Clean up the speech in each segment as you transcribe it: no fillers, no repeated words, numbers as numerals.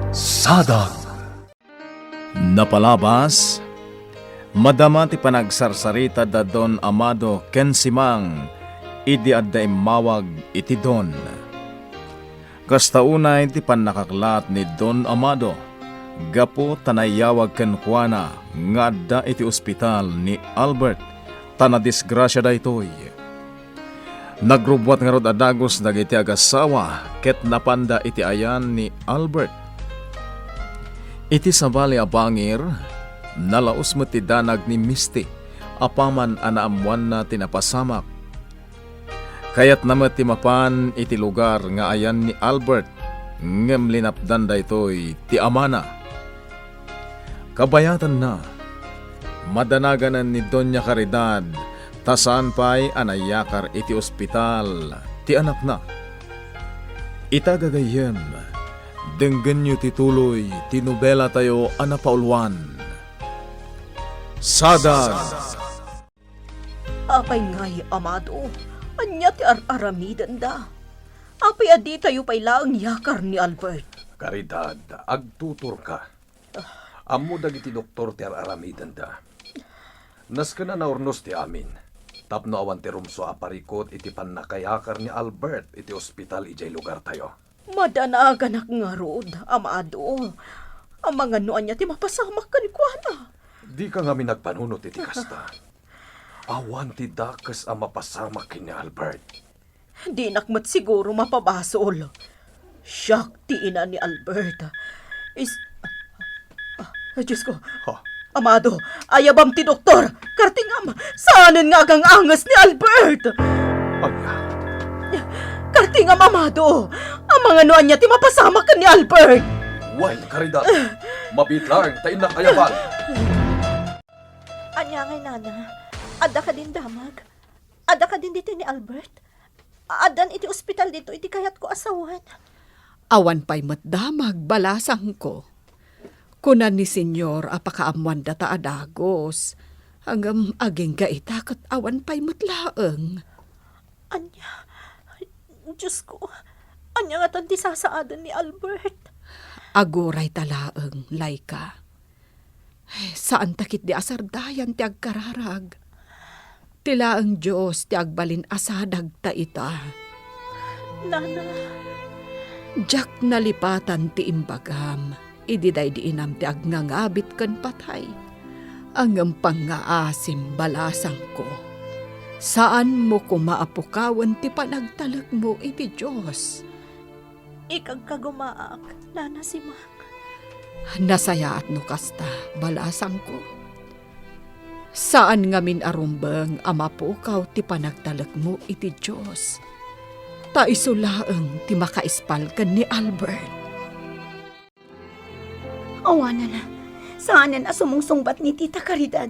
Sada. Napalabas, madama ti panagsarsarita da Don Amado ken simang idi adda imawag iti Don. Kastaunay ti panakaklat ni Don Amado, gapo tanayawag ken kuana nga adda iti ospital ni Albert tanadisgrasya daytoy. Nagrubwat nga rod adagos dagiti agasawa ket napanda iti ayan ni Albert. Iti sabali a bangir, nalaos mo ti danag ni Misty, apaman anaamuan na tinapasamak. Kayat namat ti mapan iti lugar nga ayan ni Albert, ngem linapdan daytoy ti amana. Kabayatan na, madanaganan ni Doña Caridad, tasaan pa'y anayakar iti ospital, ti anak na. Itagagayem, denggan nyo tituloy, tinubela tayo anapaulwan. Sadag! Apay ngay, Amado, anya ti aramidan da. Apay adi tayo pa'y laang yakar ni Albert. Caridad, agtutur ka. Amo dagiti doktor ti aramidan da. Naska na naurnos ti amin. Tapno awan ti rumso aparikot iti panakayakar ni Albert iti ospital ijay lugar tayo. Madanaganak nga rod, Amado. Ang mga noan niya ti mapasamak ka ni Kuana. Di ka nga minagpanunot iti kasta. Awan ti dakas ang mapasamak ni Albert. Di nakmat siguro mapabasol. Siyak ti ina ni Albert. Diyos ko. Ha? Amado, ayabam ti doktor. Kartingam, saanin nga agang angas ni Albert? Anya? Kartingam, Amado. Ang mga noan niya ti mapasama ka ni Albert. Why, Caridad? Mabitlang, tayo na kayaban. Anya ngay nana, ada ka din damag. Ada ka din dito ni Albert. Adan iti ospital dito, iti kayat ko asawan. Awan pa'y matdamag, balasang ko. Kunan ni senyor apakaamuan data adagos. Hanggang aging gaitakot awan pa'y matlaeng. Anya, Diyos ko, anya nga tanti sasaadan ni Albert. Aguray talaeng, Laika. Saan takit di asardayan ti agkararag? Tila ang Diyos ti agbalin asadag ta ita. Nana, Jak nalipatan ti imbagam. Ididay di inam ti agnangabit ken patay. Ang pangaasim balasang ko. Saan mo kumaapukawan ti panagtalag mo iti Diyos? ikag kagumaak, nana si Mang. Nasaya at no kasta, balasang ko. Saan nga min arumbang amapukaw ti panagtalag mo iti Diyos? Ta isulaeng ti makaispal ken ni Albert. Awanan na, saanan asumungsungbat ni Tita Caridad.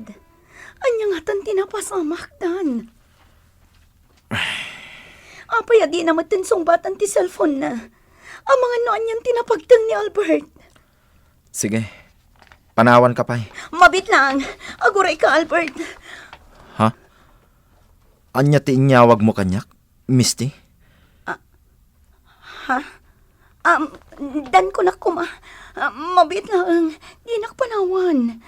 Anya nga tan tinapasamaktan. Apay adi na matin sungbatan ti cellphone na. Ang mga noan niyang tinapagtang ni Albert. Sige, panawan ka pa'y. Mabit lang, aguray ka Albert. Ha? Anya ti inyawag mo kanyak, Misty? Ha? Dan ko na kuma. Mabit lang, di nakpanawan.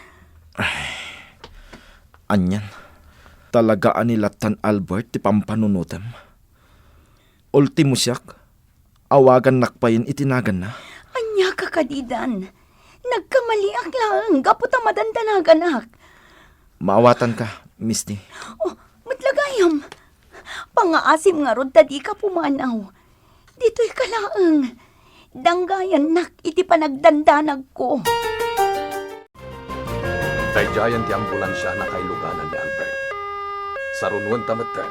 Anyan, talagaan nila tan Albert ti pampanunutem. Ultimo siyak, awagan nakpayin itinagan na. Anya kakadidan. Nagkamaliak lang, gaputa madandanagan. Maawatan ka, Misty. Oh, matlagayam. Pangaasim nga rod tadi ka pumanaw. Dito'y kalaang. Danggayan nak iti panagdandanag ko. Dayjayan ti ambulansya na kay luganan ni Albert. Sarunwan tamatan.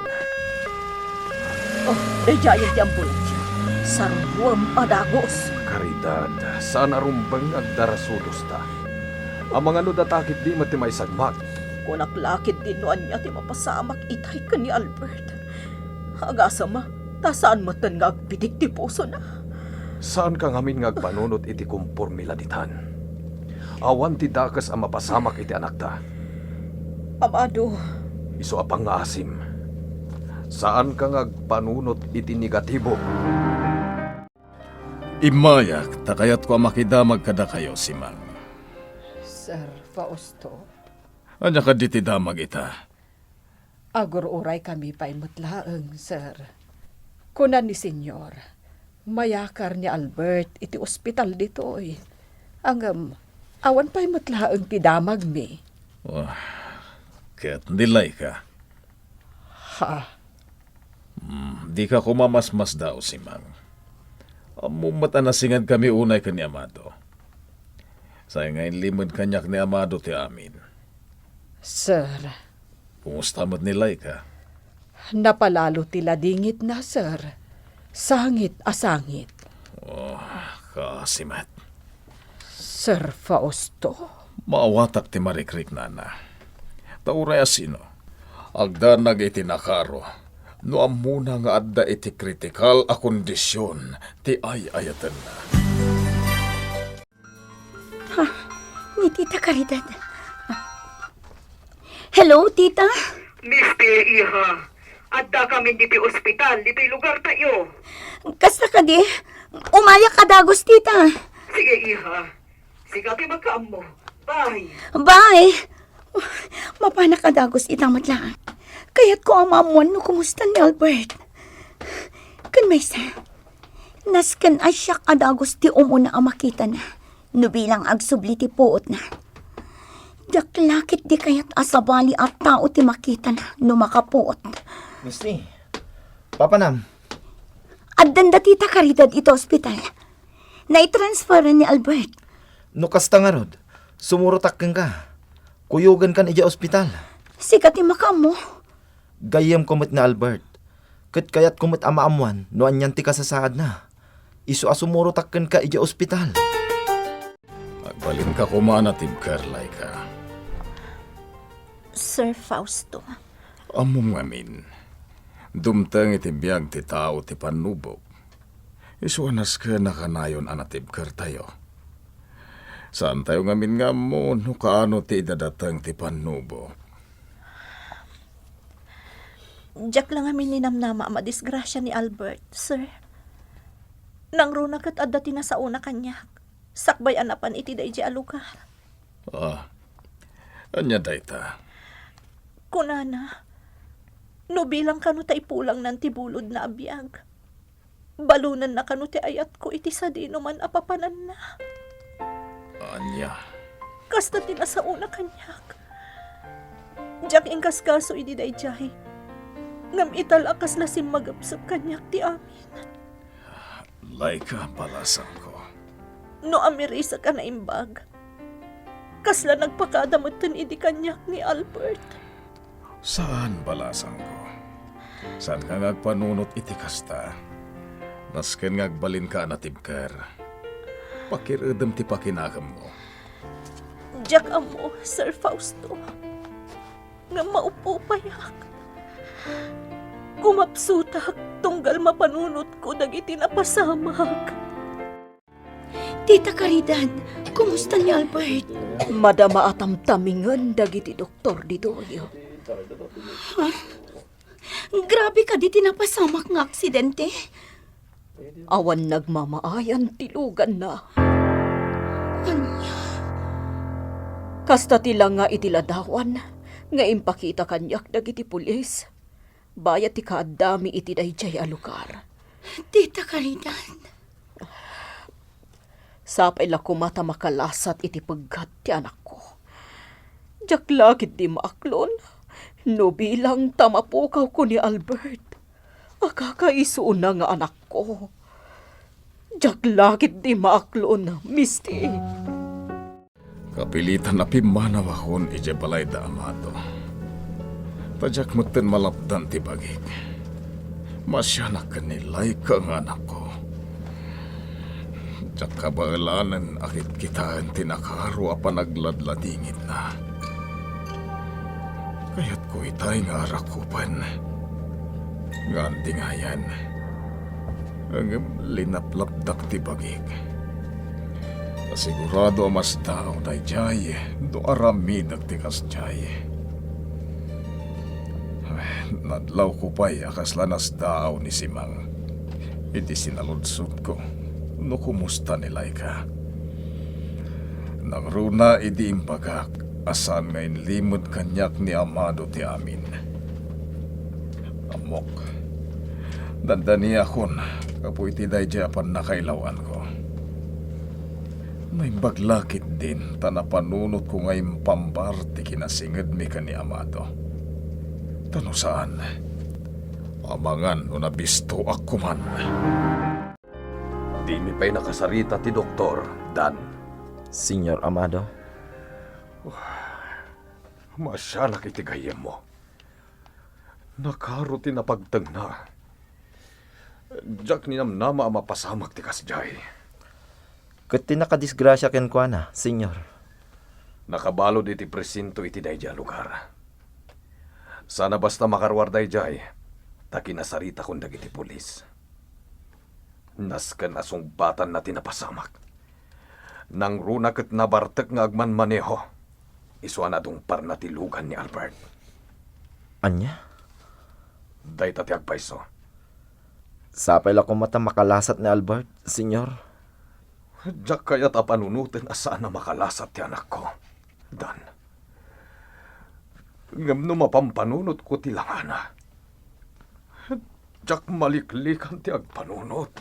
Oh, dayayan ti ambulansya. Sarwam adagos. Caridad, saan arumbang agdarasudos ta? Ang mga nudatakit di matimay sagmat. Kunaklakit din noan niya ti mapasamak itay ka ni Albert. Agasa ma, tasaan matan nga agpitik ti puso na. Saan ka ngamin nga agpanunot iti kumpor miladitan? Awan ti dakas ang mapasamak iti anak ta. Amado, Iso apang nga asim. Saan ka nga agpanunot iti negatibo? Imayak, takayat ko makidamag kada kayo, Simang. Sir Fausto, Anya ka diti damag ita. agur-uray kami paimutlaeng, sir. Kunan ni senyor, mayakar ni Albert iti ospital ditoy. Awan paimutlaeng ti damag mi. Ket nilay ka. Ha? Di ka kumamasmas daw, Simang. Amumata nasingad kami unay ka ni Amado. Say ngayon limod kanyak ni Amado ti amin. Sir, Kumusta mo't nilay ka? napalalo tila dingit na, sir. Sangit asangit. Kasimat. Sir Fausto, Maawatak ti marikrik nana. Tauray asino. Agdanag iti nakaro. No amuna nga adda iti kritikal a kondisyon ti ayatan na. Ni Tita Caridad. Hello, Tita? Misti, iha. Adda kami diti ospital, diti lugar tayo. Kasta ka di? Umaya ka dagos, Tita. Sige, iha. Sige, magkaam mo. Bye. Bye! Mapana ka dagos itang matlaan. Kaya't ko ang mamuan no kumusta ni Albert. Kan may sa, naskan asyak adagos ti umuna ang makita na. No bilang agsubli ti puot na. Daklakit di kaya't asabali at tao ti makita na no makapuot. Misti, papanam. Addan da Tita Caridad ito ospital. Naitransferan ni Albert. No kasta nga rod, sumurotakkan ka. Kuyugan kan ija ospital. Sikat ti makam mo. Gayam kumot na Albert. Kat kayat kumot amaamuan, no anyan ti kasasaad na. Isu asumurotakkan ka ija ospital. Agbalin ka kumana tibkarlay ka. Sir Fausto. Among amin. Dumtang iti biyag ti tao ti panubog. Isuanas ka nakanayon anatibkar tayo. Saan tayo ngamin nga mo no kaano ti idadatang ti panubog? Diyak lang amin ninamnama madisgrasya ni Albert, sir. Nang runa kat adda tina sa una kanyak. Sakbay anapan iti da iji alugar. Anya dayta. Kunana, no bilang kanu ta ipulang ng tibulod na abiyag. Balunan na kanu ti ayat ko iti sa di man apapanan na. Anya. Kasta tina sa una kanyak. Diyak ingkas kaso iti da ijay. Ngam ital akas lasim magapsap kanyak ti amin. Laika palasan ko. No amirisa ka na imbag. Kasla nagpakadamutan iti kanyak ni Albert. Saan balasan ko? Saan ka ngagpanunot iti kasta? Nasken ngagbalin ka natibkar. Pakiridem ti pakinakam mo. Diyak amo, Sir Fausto. Nga maupo payak. Kumapsutak, tunggal mapanunot ko dagiti napasamag. Tita Caridad, kumusta ni Albert? Madama atamtamingan dagiti doktor ditoyo. Grabe ka di tinapasamak nga aksidente. Awan nagmamaayan tilugan na. Anya, Kasta tila nga itiladawan, nga impakita kanyak dagiti pulis. Bayat ti kaadami iti dayjay a lugar. Tita Caridad. Sapay la kumata makalasat iti pagkat ti anak ko. Diyak lagit di maaklon. No bilang tamapukaw ko ni Albert. Akakaiso na nga anak ko. Diyak lagit di maaklon, Misty. Kapilitan na pimanaw akon ije balay da Amado. Tadyak moten malapdan ti bagik. Masyanak kanilay kang anak ko. Diyak kabalanan akit kitaan tinakaro a panagladladingit na. Kaya't ko itay nga arakupan. Nganti nga yan. Ang linaplapdak ti bagik. Sigurado mas tao na jay, do arami nagtikas jay. Nadlaw ko pa'y akas lanas daaw ni Simang. Iti sinaludsod ko. no kumusta ni Laika. Nang runa idi imbagak, asan ngayon limod kanyak ni Amado ti amin. Amok, dandani akon, kapoy ti dayja apan nakailawan ko. May baglakit din, tanapanunot ko ngayon pambar ti kinasingad mi ka ni Amado. Tano saan? Amangan o nabisto ako man. Di mi pa'y nakasarita ti doktor, Dan. Senyor Amado, Masyanak iti gayem mo. Nakaruti na pagtang na. Jak ni namnama ang mapasamak ti kasjay. ket ti nakadisgrasya ken kuana, senyor. Nakabalod iti presinto iti dayjay lugar. Sana basta makarwar dayjay, takinasarita kung dagiti pulis. Nasken asungbatan na tinapasamak. Nang runa ket nabartek nga agman maneho, iswa na dungpar na tilugan ni Albert. Anya? Day tati agpaiso. Sapay la ko mata makalasat ni Albert, senyor. Diyak kaya't apanunutin asaan na makalasat ti anak ko. Dan. Ngam no mapampanunot ko ti langana. Diyak maliklikan ti agpanunot.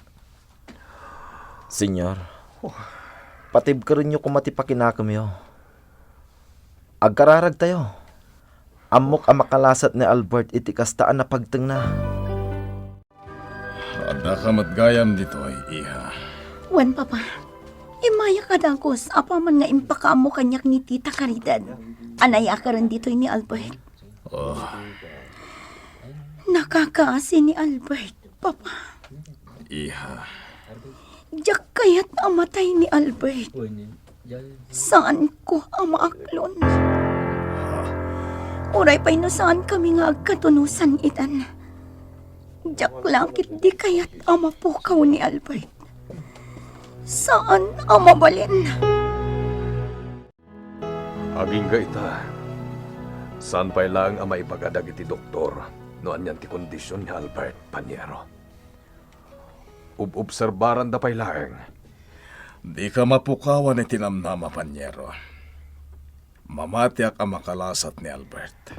Senyor, patib ka rin nyo kumati pakinakam yo. Agkararag tayo. Amok ang makalasat ni Albert iti kastaan na pagteng na. Ada ka matgayam dito ay iha. Wan, papa. Imaya ka dagos, apa man nga impakaamo kanyak ni Tita Caridad. Anaya ka rin dito ni Albert. Oh, Nakakaasi ni Albert, papa. iha. Diyak kaya't amatay ni Albert. Saan ko ang maaklon? Uray pa'y no saan kami nga agkatunusan itan. Diyak langit di kaya't amapukaw ni Albert. Saan ang mabalin? Aging gaita. Saan pa'y lang ang maipagadag iti doktor no anyan ti kondisyon ni Albert Paniero. Obserbaran da pa'y laeng. Di ka mapukawan ni tinamnama, Panyero. Mamatiak ang makalasat ni Albert.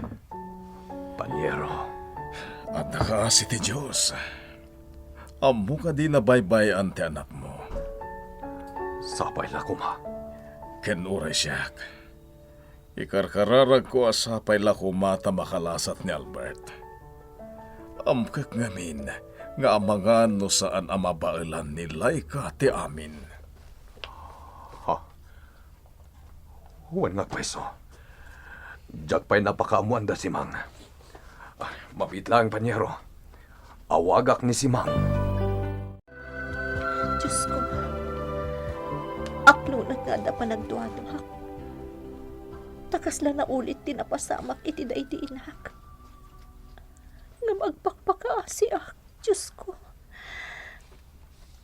Paniero. At nakaasi ti Diyos. Amo ka di nabaybayan ti anak mo. Sapay la kuma. Ken uray siyak. Ikarkararag ko asapay la kumata makalasat ni Albert. Amkak ngamin nga amangan no saan amabailan ni Laika ti amin. Huwag nga pweso. Diyak pa'y napakaamuan da si Mang. Mabit lang, Panyero. Awagak ni si Mang. Diyos ko, aklo na nga na panagduha-duhak. Takas lang na ulit tinapasamak iti da iti inak. Nga magpakpakaasi Diyos ko.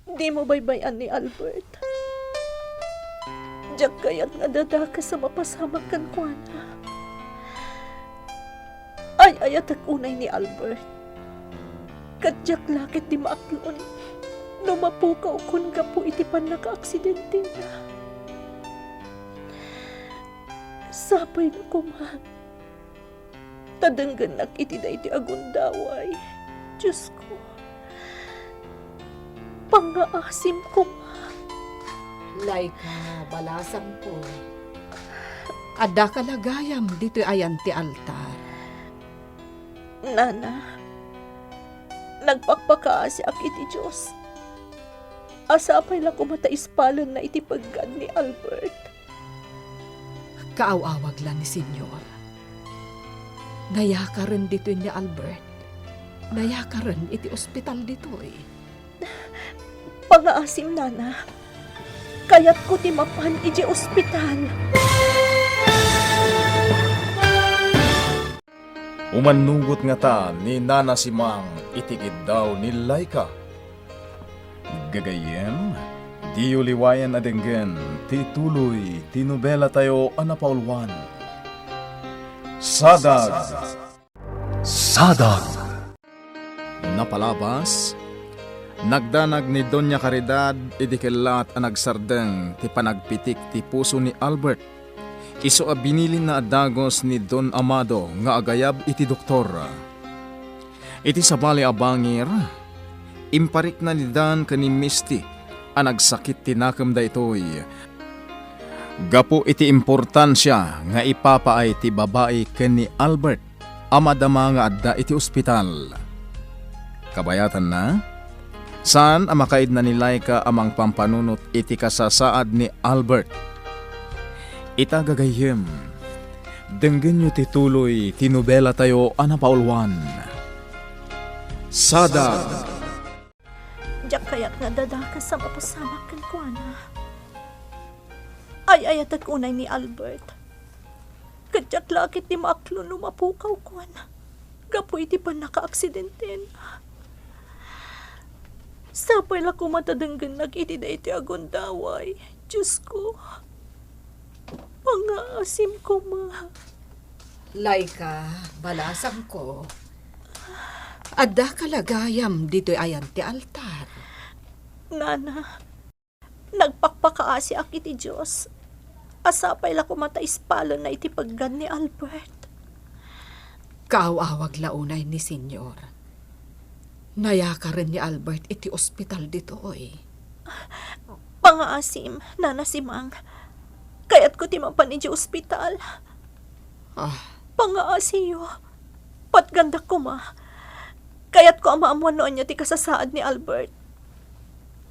Di mo baybayan ni Albert. Diyak kaya't nga dadaka sa mapasamak kan ko na. Ay ayat unay ni Albert. Kadyak lakit di maaklon. Lumapukaw kun gapu iti pan naka-aksidente na. Sapay na kuman. Tadangganak iti da iti agundaway. Diyos ko. Pangaasim ko ma. Laika, balasang ko. Ada kalagayam dito ayan ti altar. Nana, nagpakpakaasi ak iti Diyos. Asapay lang kumataispalan na iti paggan ni Albert. Kaaw-awag lang ni Senyor. Nayakaran dito ni Albert. Nayakaran iti ospital dito eh. Pangaasim, Nana. Kaya't ko ti mapan iti ospital. Umanugot nga ta ni Nana si Mang itigid daw ni Laika. Gagayem, di uliwayan na denggen, ti tuloy, ti nobela tayo anapaulwan. Sadag! Sadag! Napalabas, Nagdanag ni Doña Caridad idikilat ang nagsardeng ti panagpitik ti puso ni Albert. Iso a binilin na adagos ni Don Amado nga agayab iti doktor. Iti sabali a bangir, imparik na ni Dan kani Misty ang nagsakit tinakam da itoy. Gapo iti importansya nga ipapaay ti babae kani Albert amadama nga adda iti ospital. Kabayatan na? Saan ang makaid na ni Laika amang pampanunot iti kasasaad ni Albert? Ita gagayem, denggen nyo tituloy tinubela tayo anapaulwan. Sada! Diyak kaya't nadadaka sa mapasamak kan ko, ana. Ay ayatag unay ni Albert. Kadyak lakit ni Maklo lumapukaw ko, ana. Gapoy di pa naka-aksidenten. Sapay la ko matadanggan nag-iti da iti agondaway. Diyos ko. Mga asim ko, ma. Laika, balasang ko. Adda kalagayam dito'y ayan ti altar. Nana, nagpakpakaasi ak iti Diyos. Asapay la ko mataispalon na iti paggan ni Albert. Kaawawag launay ni Senyor. Nayaka rin ni Albert iti ospital dito'y. Pangaasim, Nana Simang. Kaya't ko timampan iti ospital. Pangaasiyo. Patgandak ko, ma. Kaya't ko amaamuan noon niya ti kasasaad ni Albert.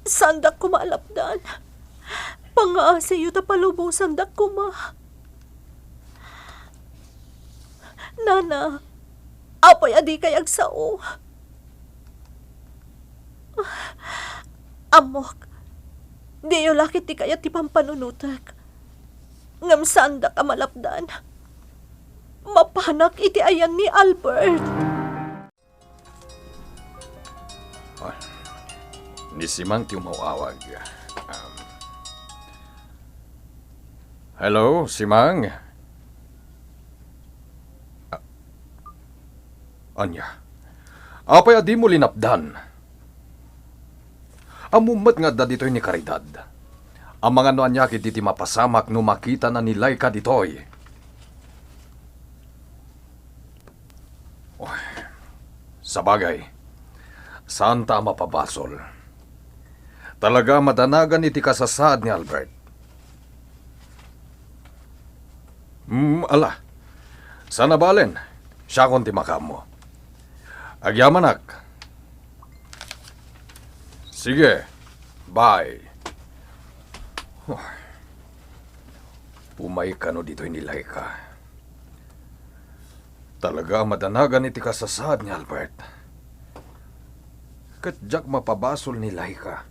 Sandak ko maalapdan. Pangaasiyo tapalubong sandak ko, ma. Nana, apay adi kayag sao. Amok, di yung lakit ti kaya ti pampanunutak. Ngam sandak amalapdan. Mapanak iti ayan ni Albert. Ni Simang ti umawawag. Hello, Simang? Anya? Apay adi mo linapdan? Amumat nga da dito'y ni Caridad. Ang mga noan niya kiti mapasamak no makita na nilay ka dito'y. Oh, sabagay, saan ta mapabasol? Talaga madanagan iti kasasaad ni Albert. Ala, sana balen, siya kon ti makamo. Agyamanak. Sige, bye. Pumay ka no dito'y nilay ka. Talaga madanagan iti kasasad ni Albert. Katjak mapabasol nilay ka.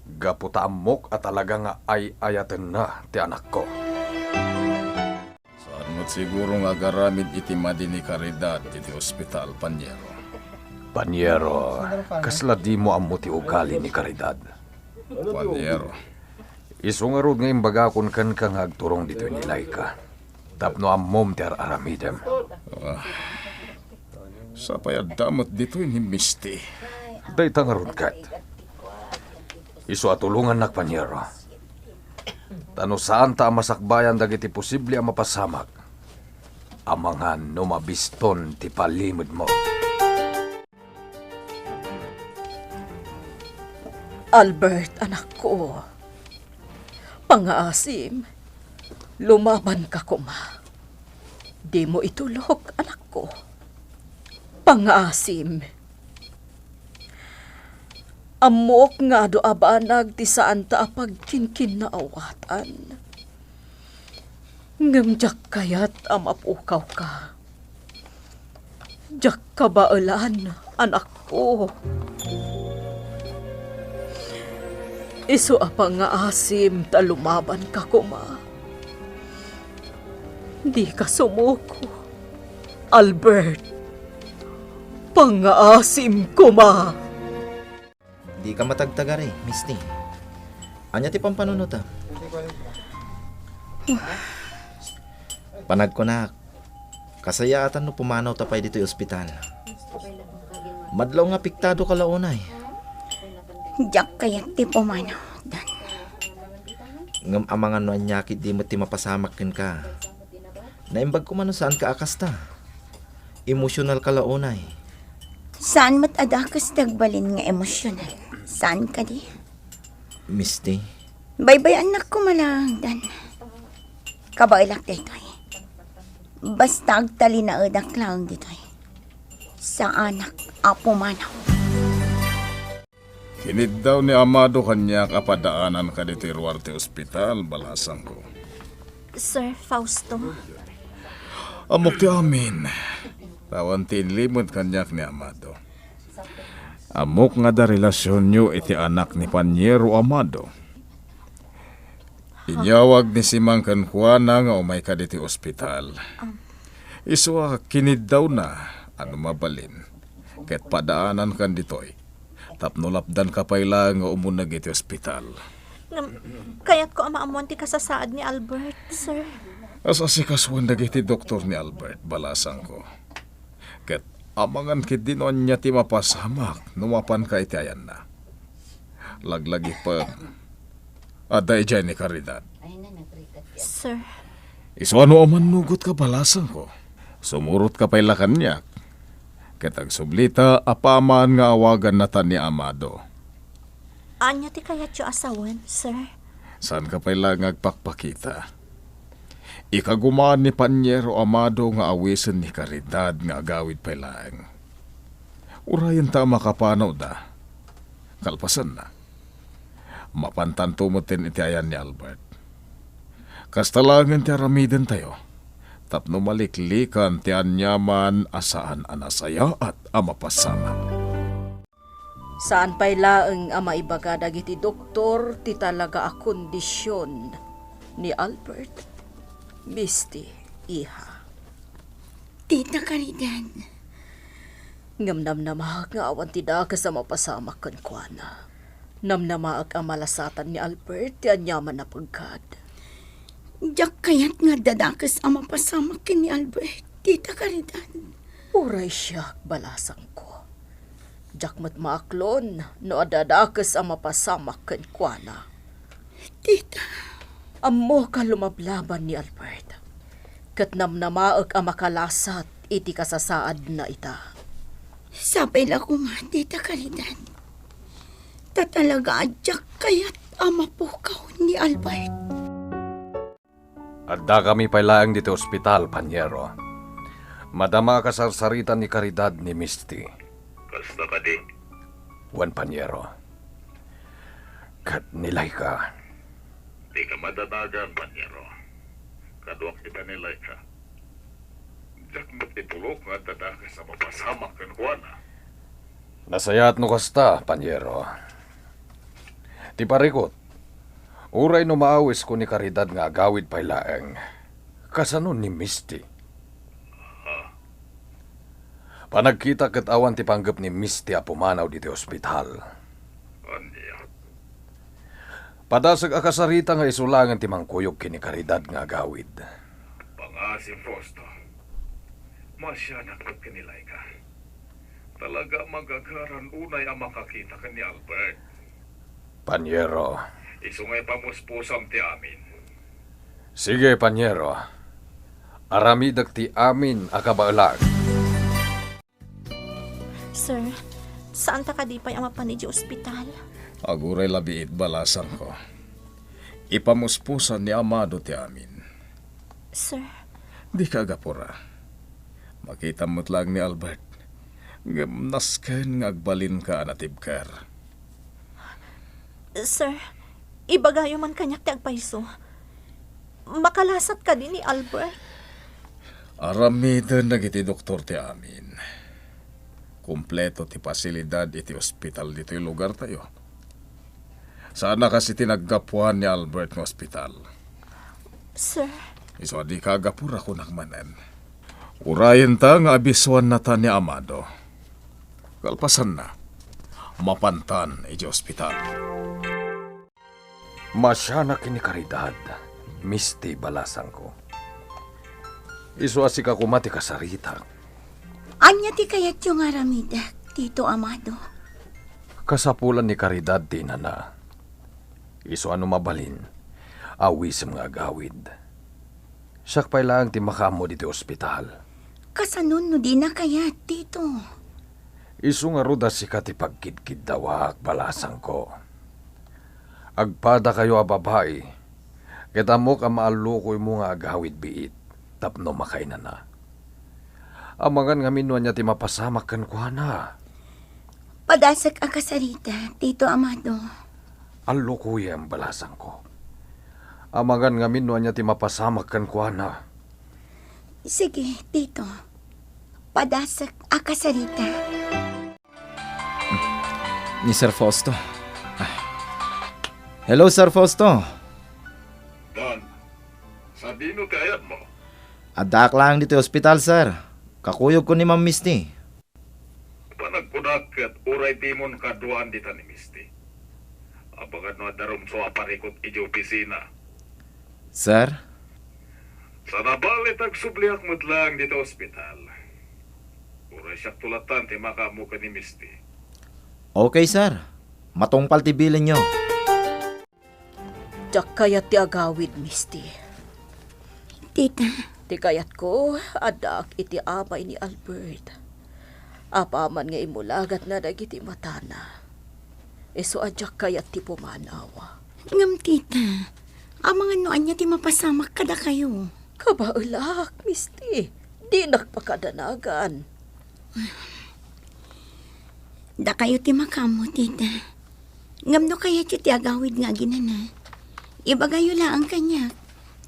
Gaputa amok at talaga nga ay ayaten na ti anak ko. Saan mo't siguro nga garamid iti madi ni Caridad iti ospital, Panyero. Panyero, kasla di mo amo ti ugali ni Caridad. Panyero. Isungarod nga imbaga kun kan kang agturong dito ni Laika. Tapno amom ti aramidem. Sa payadamot dito ni Misty. Day tangarod kat. Isu atulungan nak Panyero. Tano saan ta masakbayan dagiti posible ang mapasamak. Amangan no mabiston ti palimod mo. Albert, anak ko. Pangaasim, lumaban ka, kuma. Di mo itulog, anak ko. Pangaasim. Amok nga do abanag ti saan ta pagkinkin na awatan. Ngamjak kayat amapukaw ka. Jak kabaalan, anak ko. Isu apa nga asim ta lumaban ka, kuma. Di ka sumuko. Albert, pangaasim, kuma. Di ka matagtagari, Misty. Anya ti pampanunot ah. Panag ko na, kasayaatan no pumanaw tapay dito yung ospital. Madlaw nga piktado ka launay. Jak kayat ti pumanaw, Dan. Ngam amangan no anyakit di mo ti mapasamakin ka. Naimbag ko man saan ka akas ta. Emosyonal ka launay. Saan mat adakas dagbalin nga emosyonal? Saan ka di? Misty, Baybay anak ko malang, Dan. Kabailak ditoy. Basta agtali na edak lang ditoy. Sa anak, apo manaw. Kinid daw ni Amado kanya kapadaanan ka dito Ruarte Hospital, balasang ko. Sir Fausto, Amok ti amin. Tawantin limot kanyak ni Amado. Amok nga da relasyon nyo iti anak ni Panyero Amado. Inyawag ni si Mangkan Juana nga umay ka diti ospital. Iswa kinid daw na ano mabalin. Ket padaanan kan ditoy. Tapno lapdan ka payla nga umunag iti ospital. kaya't ko amaamuan ti kasasaad ni Albert, sir. Asa si kaswan dagiti doktor ni Albert, balasang ko. Ket amangan kit dinon niya ti mapasamak, numapan ka iti ayan na. Laglagi pa, aday dyan ni Caridad. Sir, Iswano aman nugot ka balasang ko. Sumurot ka pa'y lakanyak. Ketag sublita, apaman nga awagan na tan ni Amado. anya ti kayat yu asawan, sir. Saan ka pa'y langagpakpakita? Ikagumaan ni Panyero Amado nga awisan ni Caridad nga agawid pa'y laeng. Urayan ta makapanaw da. Kalpasan na. Mapantan tumutin iti ayan ni Albert. Kastalangan ti aramiden tayo. Tapno maliklikan ti anyaman asaan anasaya at amapasama. Saan pa'y laeng ama ibaga dagiti doktor ti talaga a kondisyon ni Albert? Misty, iha. Tita Caridad. Ngamnamnamahag nga awan ti da kasama pasamak kan kuana. Namnamaag ang malasatan ni Albert ti anyaman na pagkad. Jak kayat nga dadakas ang mapasamak ni Albert. Tita Caridad. Uray siya balasang ko. Jakmat maaklon no adadakas ang mapasamak kan kuana. Tita. Ammo ka lumablaban ni Albert. Kat namnamaag ang makalasat iti kasasaad na ita. Sabay lang ko nga, Tita Caridad. Tatalaga jak kayat ang mapukaw ni Albert. Adda kami pailaang dito ospital, Panyero. Madama kasarsaritan ni Caridad ni Misty. Kasta ka di? Juan Panyero. Kat nilay ka. Di ka madadagan, Panyero. Kaduak kita nilay ka. Diyak mo't itulok nga dadakas sa mapasamak kan Juana. Nasayat no kasta, Panyero. Ti parikot. Uray no maawis ko ni Caridad nga agawid pailaeng. Kasanon ni Misty. Panagkita ket awan ti panggap ni Misty a pumanaw diti ospital. Anya, Padasag akasarita nga isulangan ti mangkuyog kini Caridad nga agawid. pangasim Fausto. Masyanat mo't kinilay ka. Talaga magagaran unay ang makakita ka ni Albert. Panyero. Isungay pamuspusam ti amin. Sige, Panyero. Aramidag ti amin akabaalag. Sir, saan ta kadipay ang mapanidyo ospital? Aguray labiit balasang ko. Ipamuspusan ni Amado ti amin. Sir, Di ka agapura. Makita mo't lang ni Albert. Nasken nga agbalin ka anatibkar. sir, ibagayo man kanyak ti agpaiso. Makalasat ka din ni Albert. Aramiden nagiti doktor ti amin. Kumpleto ti pasilidad iti ospital dito yung lugar tayo. Sana kasi tinaggapuan ni Albert ng ospital. Sir, Iso di ka agapura ko nakmanen. Urayin ta nga abiswan na ta ni Amado. Kalpasan na. Mapantan iti ospital. Masyanak ni Caridad. Misty balasang ko. Isu asika kumati kasarita. Anya ti kayat yung aramidak, Tito Amado. Kasapulan ni Caridad di na. Iso ano mabalin, awi sa mga agawid. Siyak pa lang ti makamo dito ospital. Kasanon no di na kaya, tito. Iso nga ruda si kati pagkidkid daw balasang ko. Agpada kayo a babae, kita mo ka maalukoy mo nga agawid biit, tapno makay na. Amangan nga minwa niya ti mapasamak kan kuha na. Padasak ang kasarita, Tito Amado. Alukoy ang balasang ko. Amangan nga minwa niya ti mapasamak kan kuha na. Sige, Tito. Padasak ang kasarita. Ni Sir Fausto. Hello, Sir Fausto. Don, sa dino kayat mo? Adak lang dito ospital, sir. Kakuyog ko ni Ma'am Misty. Panagpunak at uray timon kaduan dita ni Misty. Abagat no darum so aparikot iji opisina. Sir? Sa nabalit ang subliak mo't lang dito ospital. Uray siyak tulatan ti makamu ka ni Misty. Okay, sir. Matungpal tibilin nyo. Jak kayat ti agawid, Misty. Tita, Ti kayat ko, adak iti amay ni Albert. Apaman nga imulagat na dagiti matana. Iso adyak kayat ti pumanawa. ngam tita. Amangan noan niya ti mapasamak kada kayo. Kabaulak, Misty. Di nakpakadanagan. Da kayo ti makamo, tita. Ngam no kaya ti agawid nga ginana. Ibagayo lang ang kanya.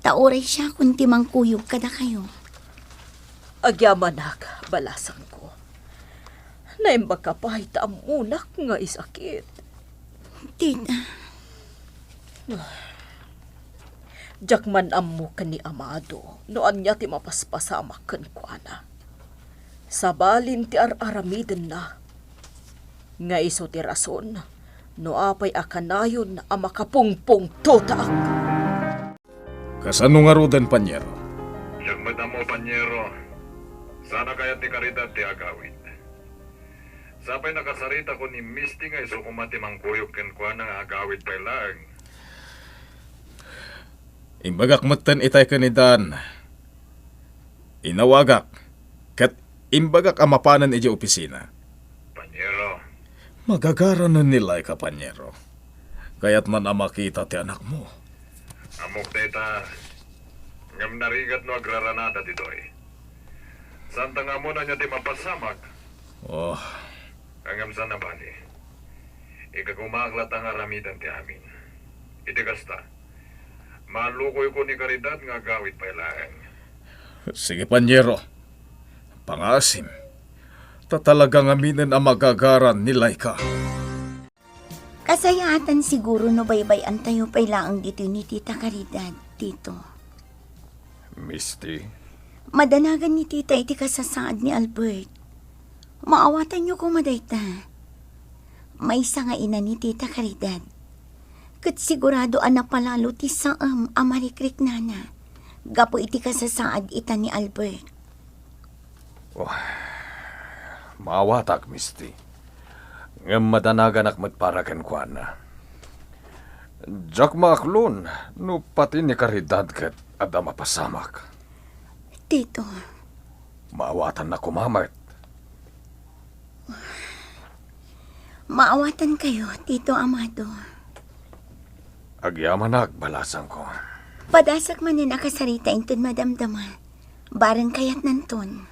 Tauray siya kung timang kuyog kada kayo. Agyamanak, balasan ko. Naimbag ka pa itamunak nga isakit. Tita, Jakman ammo ka ni Amado, noan niya ti mapaspasamak kan kuana. Sabalin ti ar-aramiden na. Nga iso ti rason, no apay akanayon ang makapungpong totaak. Kasano nga rudan, Panyero? Siyang madamo, Panyero. Sana kayat ni Caridad ti agawid. Sapay nakasarita ko ni Misty nga iso kumati mangkuyog ken kuha nga agawid pa lang. Imbagak matan itay kanidan. Inawagak. Kat imbagak amapanan iji opisina. Panyero, Magagaranan nilay ka, Panyero. Kaya't man makita ti anak mo. amok data ngam narigat no agraranada ditoy. Santa nga muna niya di mapasamak. Oh, Angam sa nabali. Ikagumaklat ang aramidan ti amin. Iti kasta. Malukoy ko ni Caridad nga gawit pa ilaan. sige, Panyero. Pangasim. Tatalagang aminin ang magagaran nilay ka. kasayatan siguro no baybay antayo pay laang dito ni Tita Caridad, Tito. Misty, Madanagan ni Tita iti kasasaad ni Albert. Maawatan niyo ko madayta. May isa nga ina ni Tita Caridad. Kat sigurado anak palalo ti saam amarikrik nana. Gapo iti kasasaad ita ni Albert. maawatak, Misty. Ngam madanagan ak matparakan kuha na. Jak maaklon, no pati ni Caridad kat ada mapasamak. Tito, Maawatan na kumamat. maawatan kayo, Tito Amado. Agyaman balasan ko. Padasak man na nakasarita inton madamdama. Barang kayat nanton.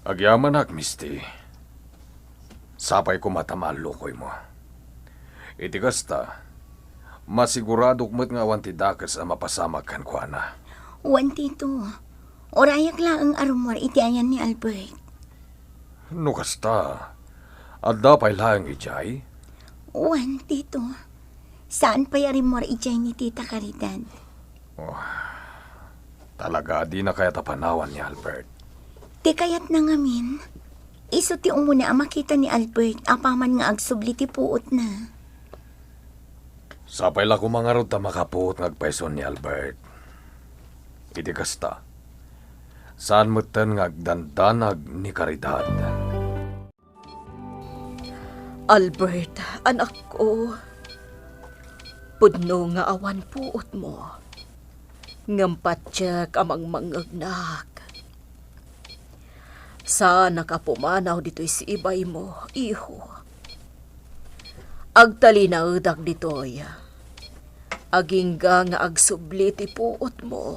Agyaman Misty. Sapay ko matamalukoy mo. Iti kasta, masigurado kumot nga wanti dakas ang mapasamak kan kuha na. Wan, Tito. Orayak lang ang arumor iti ayan ni Albert. No kasta, adda pa'y lang ijay. Wan, Tito. Saan pa yarimor ijay ni Tita Caridad? Talaga di na kaya tapanawan ni Albert. Ti kayat na ngamin. Iso ti umuna ang makita ni Albert apaman nga agsubli ti puot na. Sapay la ko mga rod ta makapuot ngagpaison ni Albert. Iti kasta, saan mo tan ngagdandanag ni Caridad? Albert, anak ko, pudno nga awan puot mo. Ngampatsyak amang mangagnak. Sana ka pumanaw dito'y si ibay mo, iho. Agtali na udak dito'y. Agingga nga agsubli ti puot mo.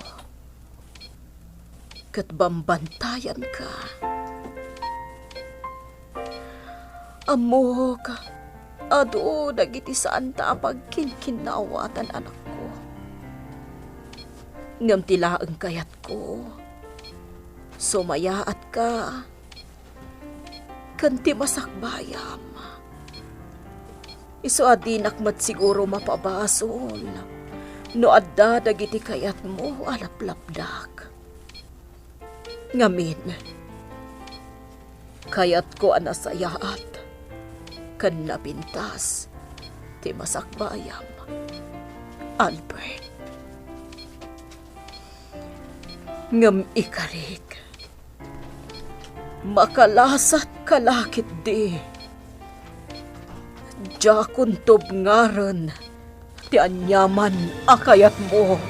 Kat bambantayan ka. Amok, ado dagiti saan ta pagkinkinawatan anak ko. Ngam tilaang kayat ko. Sumayaat ka. Kanti masakbayam. Isu adinak mat siguro mapabasol. No adda dagiti kayat mo alaplapdak. Ngamin. Kayat ko anasayaat. Kan napintas. Ti masakbayam. Albert. Ngam ikarik. Makalasat kalakit di. Jakun tubngaran. Ti anyaman akayat mo.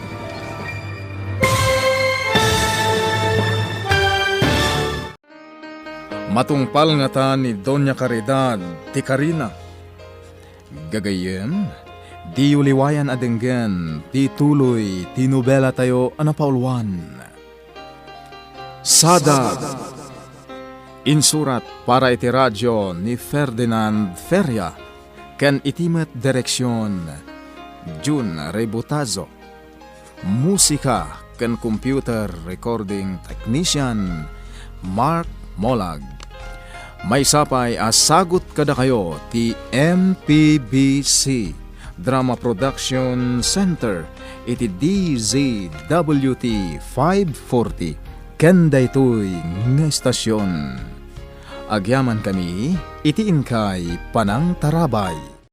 Matungpal nga ta ni Doña Caridad ti Karina. Gagayem, di uliwayan adenggen ti tuloy ti nobela tayo anapaulwan. Sada. Insurat para iti radyo ni Ferdinand Feria ken itimet direksyon Jun Rebutazo. Musika ken computer recording technician Mark Molag. May sapay asagot kada kayo ti MPBC Drama Production Center iti DZWT 540 ken daytoy nga estasyon. Agyaman kami iti inkay Panang Tarabay.